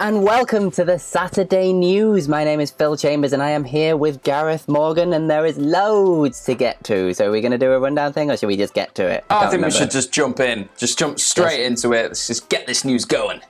and welcome to the Saturday News. My name is Phil Chambers and I am here with Gareth Morgan, and there is loads to get to. So are we going to do a rundown thing, or should we just get to it? I think we should just jump in. Just jump straight into it. Let's just get this news going.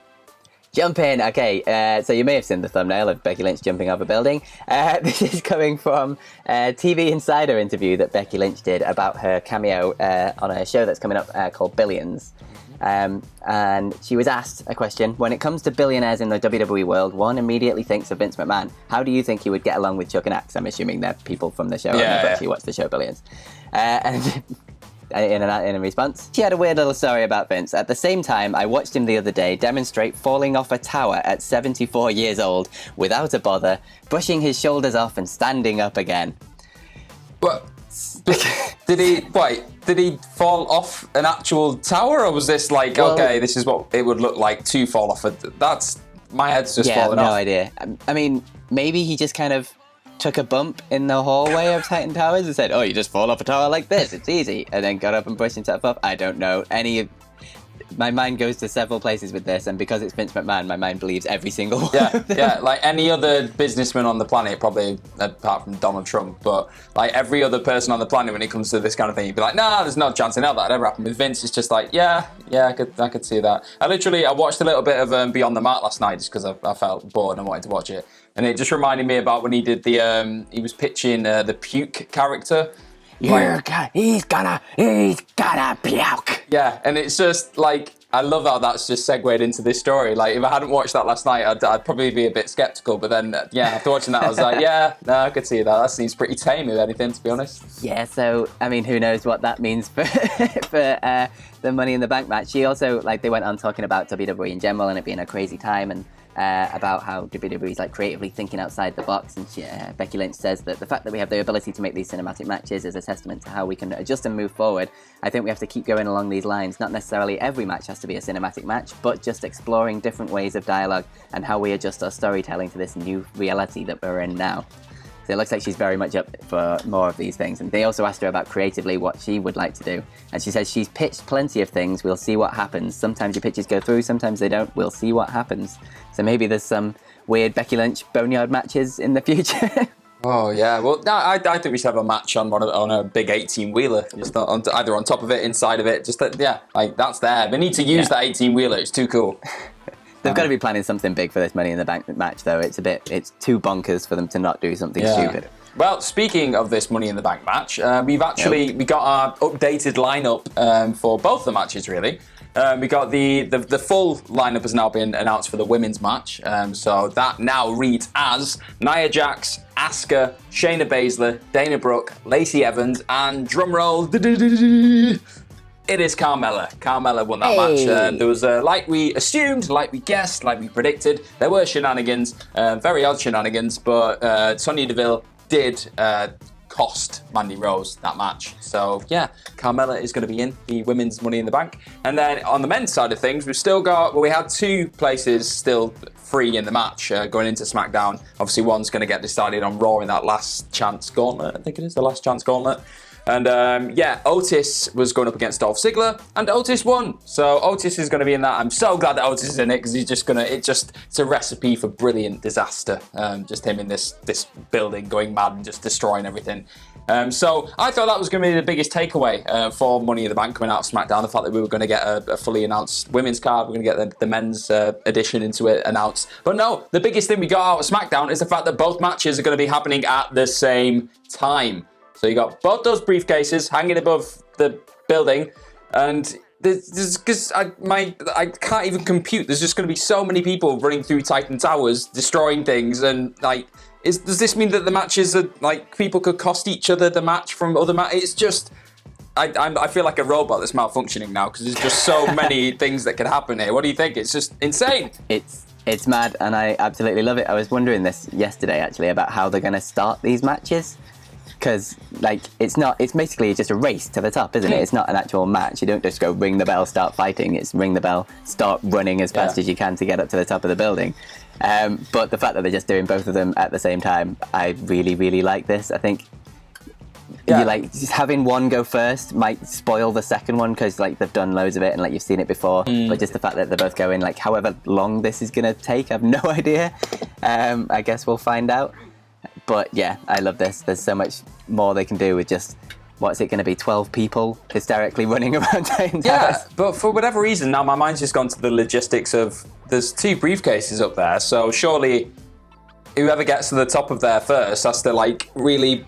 Jump in. Okay, so you may have seen the thumbnail of Becky Lynch jumping off a building. This is coming from a TV Insider interview that Becky Lynch did about her cameo on a show that's coming up called Billions. And she was asked a question: when it comes to billionaires in the WWE world, one immediately thinks of Vince McMahon. How do you think he would get along with Chuck and Axe? I'm assuming they're people from the show. I've never actually watched the show Billions. And in response, she had a weird little story about Vince. At the same time, I watched him the other day demonstrate falling off a tower at 74 years old without a bother, brushing his shoulders off and standing up again. What? Did he fall off an actual tower, or was this like, okay, this is what it would look like to fall off? That's, my head's just falling off. No idea. I mean, maybe he just kind of took a bump in the hallway of Titan Towers and said, oh, you just fall off a tower like this, it's easy, and then got up and brushed himself off. I don't know. My mind goes to several places with this, and because it's Vince McMahon, my mind believes every single one. Yeah, like any other businessman on the planet, probably apart from Donald Trump, but like every other person on the planet, when it comes to this kind of thing, you'd be like, nah, there's no chance in hell that ever happened. With Vince, it's just like, I could see that. I watched a little bit of Beyond the Mat last night just because I felt bored and wanted to watch it, and it just reminded me about when he did he was pitching the puke character. He's gonna puke. Yeah, and it's just like, I love how that's just segued into this story. Like, if I hadn't watched that last night, I'd probably be a bit skeptical. But then, after watching that, I was like, I could see that. That seems pretty tame, if anything, to be honest. Yeah, so, I mean, who knows what that means for the Money in the Bank match. She also, they went on talking about WWE in general and it being a crazy time, and about how WWE is creatively thinking outside the box, and Becky Lynch says that the fact that we have the ability to make these cinematic matches is a testament to how we can adjust and move forward. I think we have to keep going along these lines. Not necessarily every match has to be a cinematic match, but just exploring different ways of dialogue and how we adjust our storytelling to this new reality that we're in now. So it looks like she's very much up for more of these things. And they also asked her about creatively what she would like to do. And she says she's pitched plenty of things. We'll see what happens. Sometimes your pitches go through, sometimes they don't. We'll see what happens. So maybe there's some weird Becky Lynch boneyard matches in the future. Oh, yeah. Well, no, I think we should have a match on a big 18-wheeler. Just either on top of it, inside of it. Just that's there. They need to use that 18-wheeler. It's too cool. They've got to be planning something big for this Money in the Bank match, though. It's too bonkers for them to not do something stupid. Well, speaking of this Money in the Bank match, we got our updated lineup for both the matches, really. We got the full lineup has now been announced for the women's match. So that now reads as Nia Jax, Asuka, Shayna Baszler, Dana Brooke, Lacey Evans, and drumroll, it is Carmella. Carmella won that match. There was, like we assumed, like we guessed, like we predicted, there were shenanigans, very odd shenanigans, but Sonya Deville did cost Mandy Rose that match. So, Carmella is going to be in the women's Money in the Bank. And then on the men's side of things, we've still got, we had two places still free in the match going into SmackDown. Obviously, one's going to get decided on Raw in that last chance gauntlet. I think it is the last chance gauntlet. And Otis was going up against Dolph Ziggler, and Otis won. So Otis is going to be in that. I'm so glad that Otis is in it, because he's just going to, it's a recipe for brilliant disaster. Just him in this building going mad and just destroying everything. So I thought that was going to be the biggest takeaway for Money in the Bank coming out of SmackDown, the fact that we were going to get a fully announced women's card, we're going to get the men's edition into it announced. But no, the biggest thing we got out of SmackDown is the fact that both matches are going to be happening at the same time. So you got both those briefcases hanging above the building, and because I can't even compute. There's just going to be so many people running through Titan Towers, destroying things, and does this mean that the matches are people could cost each other the match from other matches? It's just I feel like a robot that's malfunctioning now, because there's just so many things that can happen here. What do you think? It's just insane. It's mad, and I absolutely love it. I was wondering this yesterday actually about how they're going to start these matches. Because, it's basically just a race to the top, isn't it? It's not an actual match. You don't just go ring the bell, start fighting. It's ring the bell, start running as fast as you can to get up to the top of the building. But the fact that they're just doing both of them at the same time, I really, really like this. I think you like just having one go first might spoil the second one because like they've done loads of it and like you've seen it before. But just the fact that they're both going like however long this is gonna take, I have no idea. I guess we'll find out. But yeah, I love this. There's so much more they can do with just what's it going to be? 12 people hysterically running around Titans Yeah, house. but for whatever reason, now my mind's just gone to the logistics of there's 2 briefcases up there, so surely whoever gets to the top of there first has to like really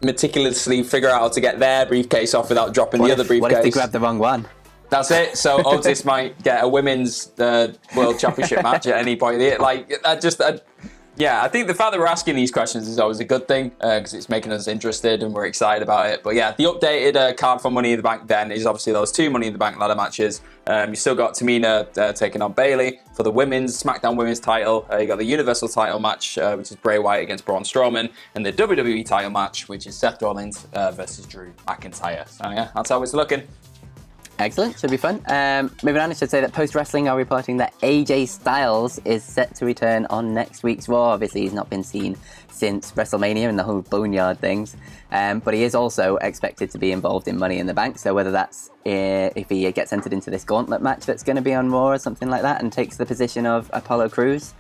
meticulously figure out how to get their briefcase off without dropping the other briefcase. What if they grab the wrong one? That's it. So Otis might get a women's world championship match at any point. Yeah, I think the fact that we're asking these questions is always a good thing because it's making us interested and we're excited about it. But yeah, the updated card for Money in the Bank then is obviously those 2 Money in the Bank ladder matches. You still got Tamina taking on Bayley for the women's SmackDown women's title. You got the Universal title match, which is Bray Wyatt against Braun Strowman, and the WWE title match, which is Seth Rollins versus Drew McIntyre. So yeah, that's how it's looking. Excellent, should be fun. Moving on, I should say that Post Wrestling are reporting that AJ Styles is set to return on next week's Raw. Obviously, he's not been seen since WrestleMania and the whole Boneyard things. But he is also expected to be involved in Money in the Bank. So whether that's if he gets entered into this gauntlet match that's going to be on Raw or something like that and takes the position of Apollo Crews,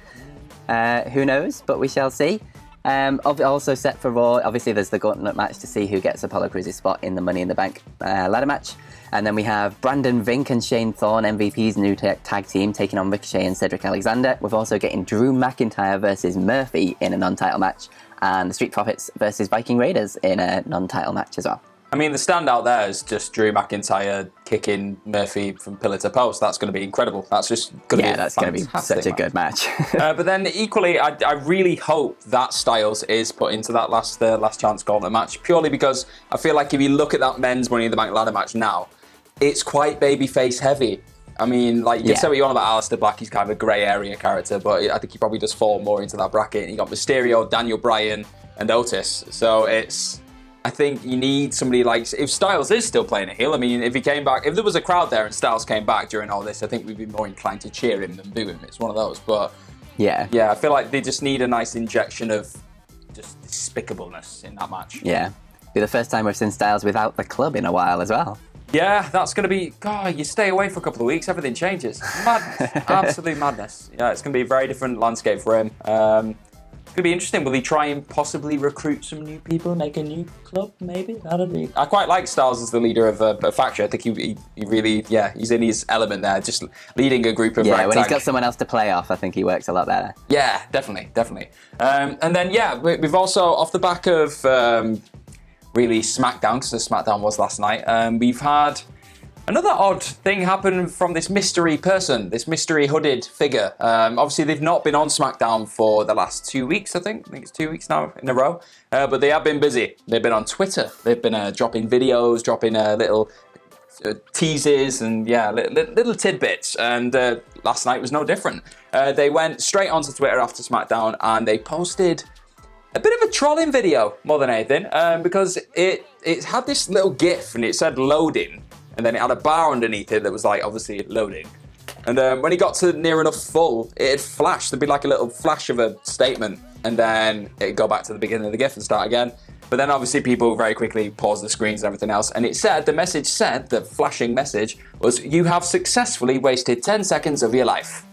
who knows? But we shall see. Also set for Raw, obviously there's the gauntlet match to see who gets Apollo Crews' spot in the Money in the Bank ladder match. And then we have Brandon Vink and Shane Thorne, MVP's new tag team, taking on Ricochet and Cedric Alexander. We're also getting Drew McIntyre versus Murphy in a non-title match, and the Street Profits versus Viking Raiders in a non-title match as well. I mean, the standout there is just Drew McIntyre kicking Murphy from pillar to post. That's going to be incredible. That's just going to be that's going to be such a good match. But then equally, I really hope that Styles is put into that last chance gauntlet match, purely because I feel like if you look at that men's Money in the Bank ladder match now, it's quite babyface heavy. I mean, like, you can say what you want about Aleister Black, he's kind of a grey area character, but I think he probably does fall more into that bracket. And you got Mysterio, Daniel Bryan, and Otis. So I think you need somebody like, if Styles is still playing a heel, I mean, if he came back, if there was a crowd there and Styles came back during all this, I think we'd be more inclined to cheer him than boo him. It's one of those. But yeah, I feel like they just need a nice injection of just despicableness in that match. Yeah. Be the first time we've seen Styles without the club in a while as well. Yeah, that's going to be, God, you stay away for a couple of weeks, everything changes. Madness. Absolute madness. Yeah, it's going to be a very different landscape for him. It's going to be interesting. Will he try and possibly recruit some new people, make a new club, maybe? That'd be... I quite like Styles as the leader of a faction. I think he really, he's in his element there, just leading a group of when he's got someone else to play off, I think he works a lot better. Yeah, definitely. And then, we've also, off the back of... really SmackDown, because the SmackDown was last night. We've had another odd thing happen from this mystery person, this mystery hooded figure. Obviously, they've not been on SmackDown for the last 2 weeks, I think it's 2 weeks now in a row. But they have been busy. They've been on Twitter. They've been dropping videos, dropping little teases and little tidbits. And last night was no different. They went straight onto Twitter after SmackDown and they posted a bit of a trolling video more than anything, because it had this little GIF and it said loading, and then it had a bar underneath it that was like obviously loading. And when it got to near enough full, it had flashed. There'd be like a little flash of a statement, and then it'd go back to the beginning of the GIF and start again. But then obviously people very quickly paused the screens and everything else, and the message said, the flashing message was, "You have successfully wasted 10 seconds of your life."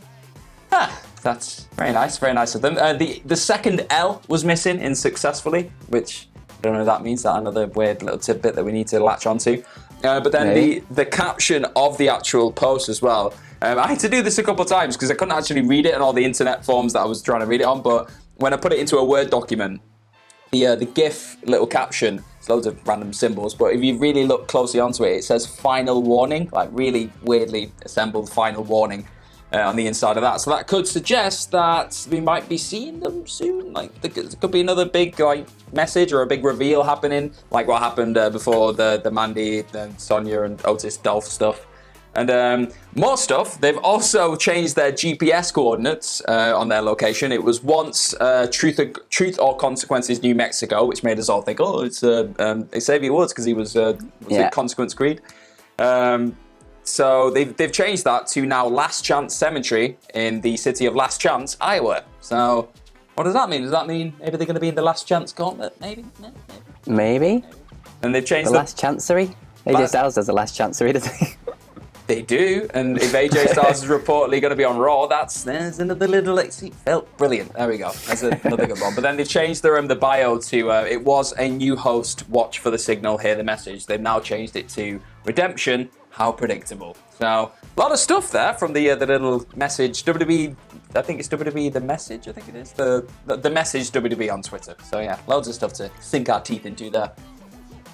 That's very nice of them. The second L was missing in successfully, which I don't know what that means. That's another weird little tidbit that we need to latch onto. But then the caption of the actual post as well. I had to do this a couple of times because I couldn't actually read it on all the internet forms that I was trying to read it on. But when I put it into a Word document, the GIF little caption, it's loads of random symbols, but if you really look closely onto it, it says final warning, like really weirdly assembled final warning. On the inside of that, so that could suggest that we might be seeing them soon. Like there could be another big message or a big reveal happening, like what happened before the Mandy, the Sonya and Otis Dolph stuff. And more stuff. They've also changed their GPS coordinates on their location. It was once Truth or Consequences, New Mexico, which made us all think, oh, it's Xavier Woods because he was it Consequence Creed. So they've changed that to now Last Chance Cemetery in the city of Last Chance, Iowa. So what does that mean? Does that mean maybe they're going to be in the Last Chance Gauntlet? Maybe? Maybe. And they've changed The Last Chancery? AJ Styles does the Last Chancery, doesn't he? They do, and if AJ Styles is reportedly going to be on Raw, there's another little felt brilliant. There we go. That's another good one. But then they've changed the bio to it was a new host. Watch for the signal. Hear the message. They've now changed it to Redemption. How predictable. So a lot of stuff there from the little message. WWE, I think it's WWE the message. I think it is the message WWE on Twitter. So yeah, loads of stuff to sink our teeth into there.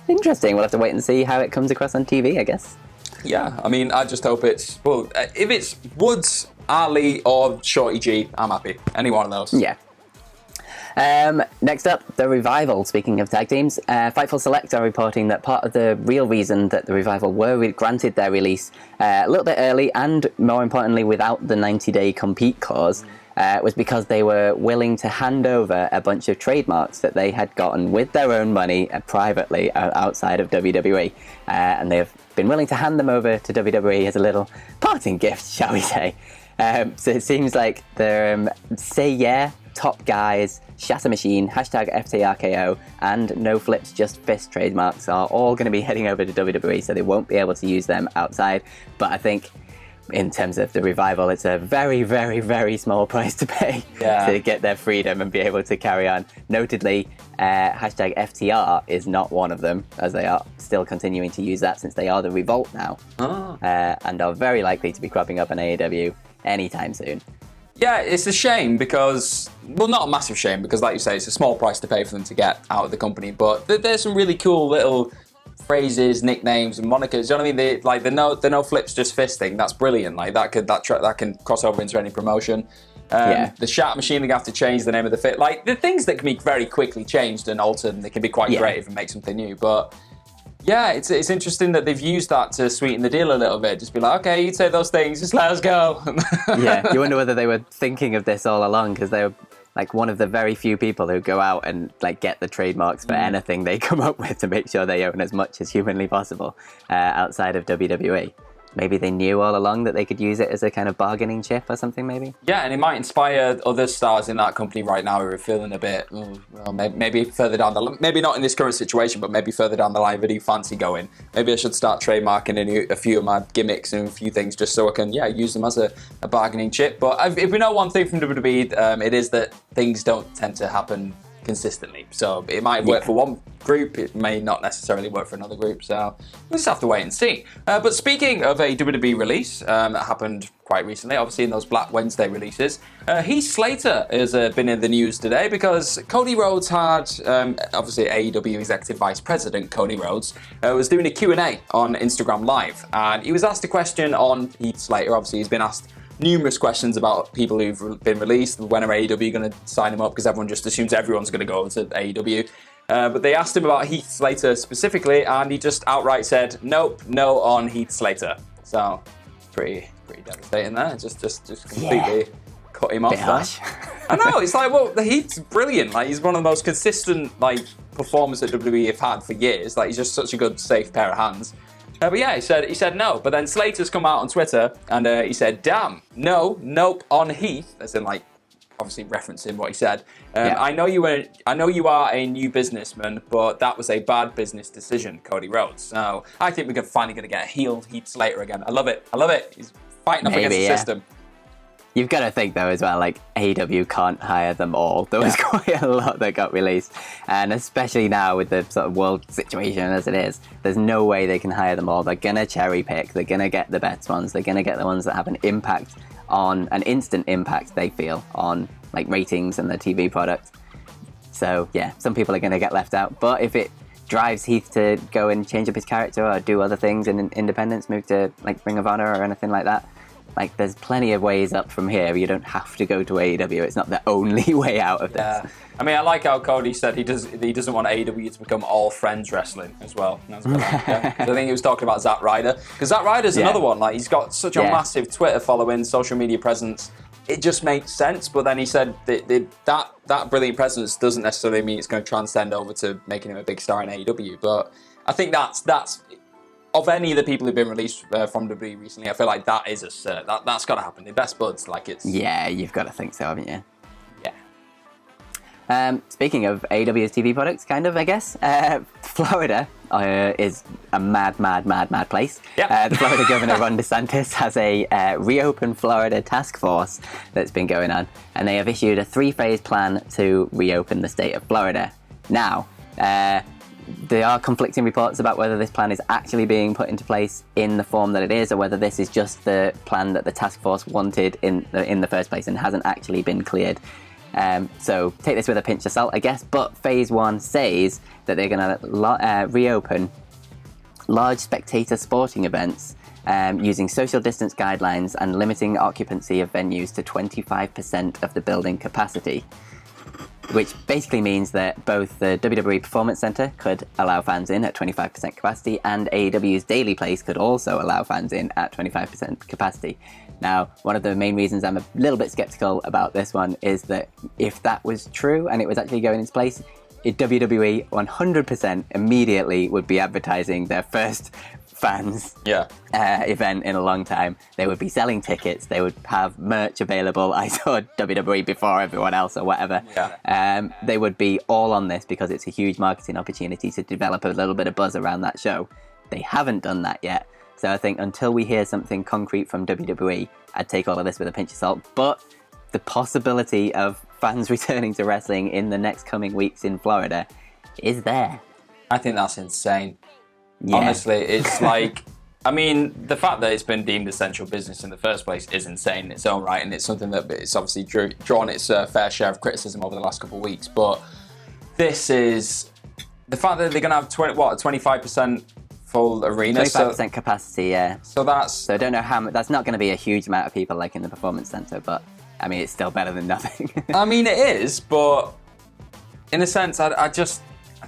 Interesting. We'll have to wait and see how it comes across on TV, I guess. Yeah, I mean, I just hope it's... Well, if it's Woods, Ali, or Shorty G, I'm happy. Any one of those. Yeah. Next up, The Revival. Speaking of tag teams, Fightful Select are reporting that part of the real reason that The Revival were granted their release a little bit early, and more importantly, without the 90-day compete clause, was because they were willing to hand over a bunch of trademarks that they had gotten with their own money privately outside of WWE. And they've been willing to hand them over to WWE as a little parting gift, shall we say. So it seems like the Say Yeah, Top Guys, Shatter Machine, #FTRKO, and No Flips Just Fist trademarks are all going to be heading over to WWE, so they won't be able to use them outside. But I think in terms of The Revival, it's a very, very, very small price to pay to get their freedom and be able to carry on. Notedly, #FTR is not one of them, as they are still continuing to use that since they are The Revolt now, and are very likely to be cropping up on AEW anytime soon. Yeah, it's a shame because, well, not a massive shame because, like you say, it's a small price to pay for them to get out of the company, but there's some really cool little phrases, nicknames, and monikers. You know what I mean? Like the no flips just fist thing. That's brilliant. Like that can cross over into any promotion. The Shatter Machine, they have to change the name of the fit. Like the things that can be very quickly changed and altered, and they can be quite creative and make something new. But yeah, it's interesting that they've used that to sweeten the deal a little bit. Just be like, okay, you say those things, just let us go. Yeah, you wonder whether they were thinking of this all along, because they were like one of the very few people who go out and like get the trademarks for anything they come up with to make sure they own as much as humanly possible outside of WWE. Maybe they knew all along that they could use it as a kind of bargaining chip or something, maybe? Yeah, and it might inspire other stars in that company right now who are feeling a bit, maybe further down the line, maybe not in this current situation, but maybe further down the line, really fancy going. Maybe I should start trademarking a few of my gimmicks and a few things just so I can, use them as a bargaining chip. But if we know one thing from WWE, it is that things don't tend to happen consistently. So it might work for one group, it may not necessarily work for another group, so we'll just have to wait and see. But speaking of a WWE release that happened quite recently, obviously in those Black Wednesday releases, Heath Slater has been in the news today because Cody Rhodes had, obviously AEW Executive Vice President Cody Rhodes, was doing a Q&A on Instagram Live, and he was asked a question on Heath Slater. Obviously he's been asked numerous questions about people who've been released. When are AEW going to sign him up? Because everyone just assumes everyone's going to go to AEW. But they asked him about Heath Slater specifically, and he just outright said, nope, no on Heath Slater. So, pretty devastating there. Just completely cut him off there. I know, it's like, well, the Heath's brilliant. Like, he's one of the most consistent, performers that WWE have had for years. Like, he's just such a good, safe pair of hands. But yeah, he said no. But then Slater's come out on Twitter and he said, damn, nope on Heath, as in obviously referencing what he said. I know you are a new businessman, but that was a bad business decision, Cody Rhodes. So I think we're finally going to get healed Heath Slater again. I love it. He's fighting up against the system. You've got to think, though, as well, AEW can't hire them all. There was quite a lot that got released. And especially now with the sort of world situation as it is, there's no way they can hire them all. They're going to cherry pick. They're going to get the best ones. They're going to get the ones that have an instant impact, they feel, on ratings and the TV product. So, yeah, some people are going to get left out. But if it drives Heath to go and change up his character or do other things in independence, move to Ring of Honor or anything like that, there's plenty of ways up from here. You don't have to go to AEW. It's not the only way out of this. Yeah. I mean, I like how Cody said he doesn't want AEW to become all friends wrestling as well. That's I think he was talking about Zack Ryder. Because Zack Ryder's another one. He's got such a massive Twitter following, social media presence. It just makes sense. But then he said that brilliant presence doesn't necessarily mean it's going to transcend over to making him a big star in AEW. But I think that's of any of the people who've been released from WWE recently, I feel like that is a cert. That's got to happen. The best buds, it's... Yeah, you've got to think so, haven't you? Speaking of AEW's TV products, kind of, I guess, Florida is a mad place. Yep. The Florida Governor, Ron DeSantis, has a Reopen Florida task force that's been going on, and they have issued a 3-phase plan to reopen the state of Florida. Now, there are conflicting reports about whether this plan is actually being put into place in the form that it is, or whether this is just the plan that the task force wanted in the first place and hasn't actually been cleared. So take this with a pinch of salt, I guess, but phase 1 says that they're going to reopen large spectator sporting events using social distance guidelines and limiting occupancy of venues to 25% of the building capacity, which basically means that both the WWE Performance Center could allow fans in at 25% capacity, and AEW's Daily Place could also allow fans in at 25% capacity. Now, one of the main reasons I'm a little bit skeptical about this one is that if that was true and it was actually going into place, WWE 100% immediately would be advertising their first fans event in a long time. They would be selling tickets, they would have merch available. I saw WWE before everyone else or whatever. They would be all on this because it's a huge marketing opportunity to develop a little bit of buzz around that show. They haven't done that yet. So I think until we hear something concrete from WWE, I'd take all of this with a pinch of salt. But the possibility of fans returning to wrestling in the next coming weeks in Florida is there. I think that's insane. Yeah. Honestly, it's like, I mean, the fact that it's been deemed essential business in the first place is insane in its own right, and it's something that it's obviously drawn its fair share of criticism over the last couple of weeks. But this is the fact that they're going to have 25% full arena, 25% capacity, yeah. So I don't know how much. That's not going to be a huge amount of people like in the Performance Center, but I mean, it's still better than nothing. I mean, it is, but in a sense, I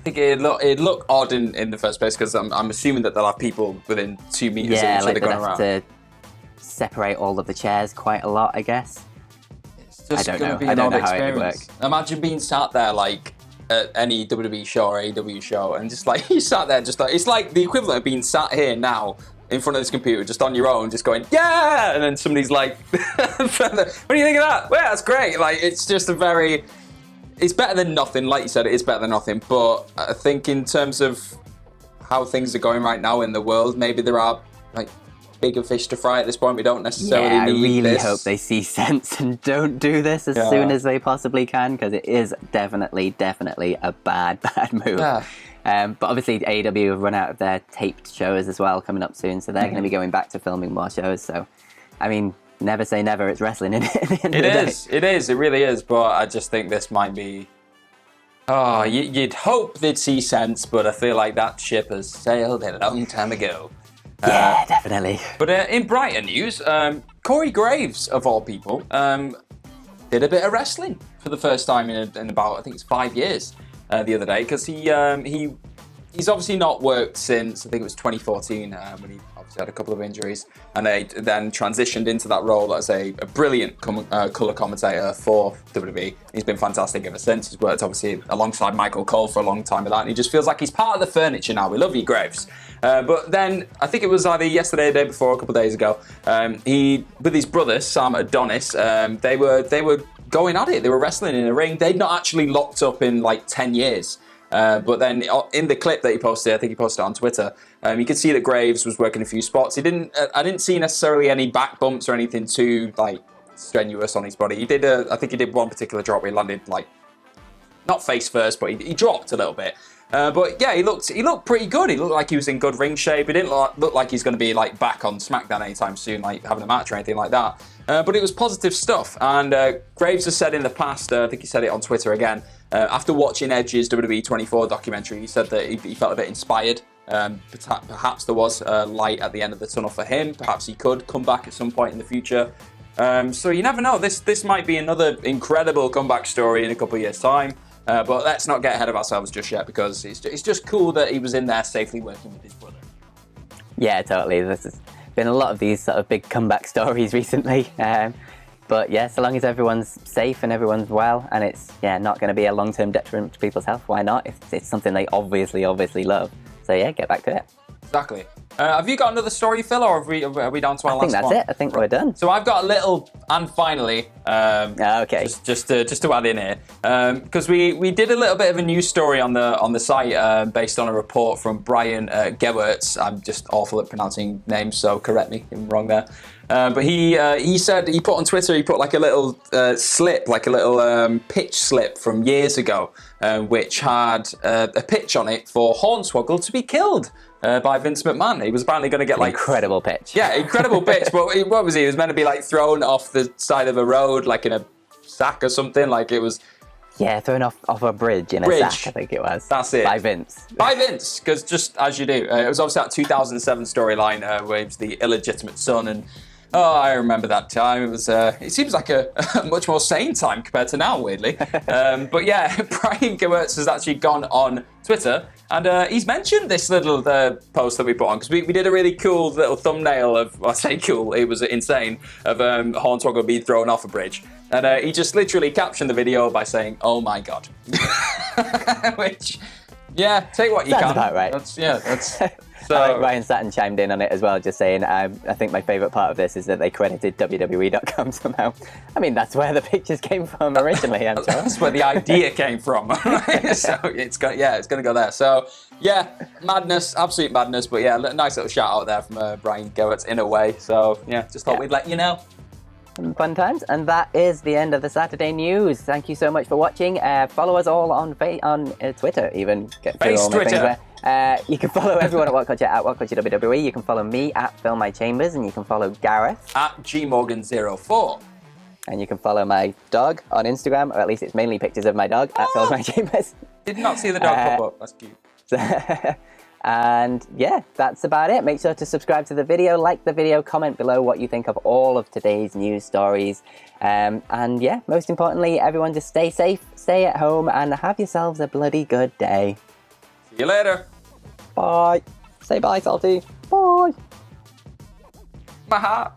think it'd look odd in the first place because I'm assuming that they'll have people within 2 meters of each other going around. Yeah, have to separate all of the chairs quite a lot, I guess. It's just I don't know. Be I an don't odd know how it would experience. work. Imagine being sat there like at any WWE show or AEW show, and just like you sat there, just like it's like the equivalent of being sat here now in front of this computer, just on your own, just going yeah, and then somebody's like, "What do you think of that?" Well, that's great. Like it's just it's better than nothing. Like you said, it is better than nothing. But I think in terms of how things are going right now in the world, maybe there are like bigger fish to fry at this point. We don't necessarily need this. I really hope they see sense and don't do this as soon as they possibly can, because it is definitely a bad move. Yeah. But obviously AEW have run out of their taped shows as well coming up soon, so they're going to be going back to filming more shows. So, I mean, never say never. It's wrestling, isn't it? At the end of the day. It is. It really is. But I just think this might be. Oh, you'd hope they'd see sense, but I feel like that ship has sailed a long time ago. Yeah, definitely. But in brighter news, Cory Graves, of all people, did a bit of wrestling for the first time in about, I think it's 5 years the other day, because he's obviously not worked since, I think it was 2014, when he obviously had a couple of injuries, and they then transitioned into that role as a brilliant colour commentator for WWE. He's been fantastic ever since. He's worked obviously alongside Michael Cole for a long time with that, and he just feels like he's part of the furniture now. We love you, Graves. But then, I think it was either yesterday or the day before, a couple of days ago, he, with his brother, Sam Adonis, they were going at it. They were wrestling in a ring. They'd not actually locked up in like 10 years. But then in the clip that he posted, I think he posted it on Twitter, you could see that Graves was working a few spots. I didn't see necessarily any back bumps or anything too like strenuous on his body. I think he did one particular drop where he landed like, not face first, but he dropped a little bit. But yeah, he looked pretty good. He looked like he was in good ring shape. He didn't look like he's going to be like back on SmackDown anytime soon, like having a match or anything like that. But it was positive stuff. And Graves has said in the past, I think he said it on Twitter again, after watching Edge's WWE 24 documentary, he said that he felt a bit inspired. Perhaps there was a light at the end of the tunnel for him. Perhaps he could come back at some point in the future. So you never know. This might be another incredible comeback story in a couple of years' time. But let's not get ahead of ourselves just yet, because it's just cool that he was in there safely working with his brother. Yeah, totally. There's been a lot of these sort of big comeback stories recently. But yeah, so long as everyone's safe and everyone's well, and it's not going to be a long-term detriment to people's health, why not? If it's something they obviously love. So yeah, get back to it. Exactly. Have you got another story, Phil, or are we down to our last one? I think that's it. I think we're done. So I've got a little, and finally, okay. just to add in here, because we did a little bit of a news story on the site based on a report from Brian Gewirtz. I'm just awful at pronouncing names, so correct me if I'm wrong there. But he said, he put on Twitter, he put like a little slip, like a little pitch slip from years ago, which had a pitch on it for Hornswoggle to be killed by Vince McMahon. He was apparently going to get like... Incredible pitch. Yeah, incredible pitch. But what was he? He was meant to be like thrown off the side of a road, like in a sack or something. Like it was... Yeah, thrown off a bridge in a sack, I think it was. That's it. By Vince. By Vince, because just as you do. It was obviously that 2007 storyline where he was the illegitimate son, and I remember that time. It was. It seems like a much more sane time compared to now, weirdly. But yeah, Brian Gewirtz has actually gone on Twitter, and he's mentioned this little post that we put on, because we did a really cool little thumbnail of, well, I say cool, it was insane, of Hornswoggle being thrown off a bridge. And he just literally captioned the video by saying, "Oh my God." Which, yeah, take what you can. That's about right. That's So, I think Ryan Satin chimed in on it as well, just saying, I think my favourite part of this is that they credited WWE.com somehow. I mean, that's where the pictures came from originally, I'm sure. That's where the idea came from. So it's going to go there. So, yeah, madness, absolute madness. But yeah, nice little shout out there from Brian Gewirtz in a way. So, yeah, just thought we'd let you know. Fun times, and that is the end of the Saturday news. Thank you so much for watching. Follow us all on Twitter, even. Get through all my things there. You can follow everyone at WhatCulture at WhatCulture WWE. You can follow me at Phil My Chambers, and you can follow Gareth at GMorgan04. And you can follow my dog on Instagram, or at least it's mainly pictures of my dog at Phil My Chambers. Did not see the dog pop up. That's cute. And yeah, that's about it. Make sure to subscribe to the video, like the video, comment below what you think of all of today's news stories. And yeah, most importantly, everyone just stay safe, stay at home, and have yourselves a bloody good day. See you later. Bye. Say bye, Salty. Bye. My heart.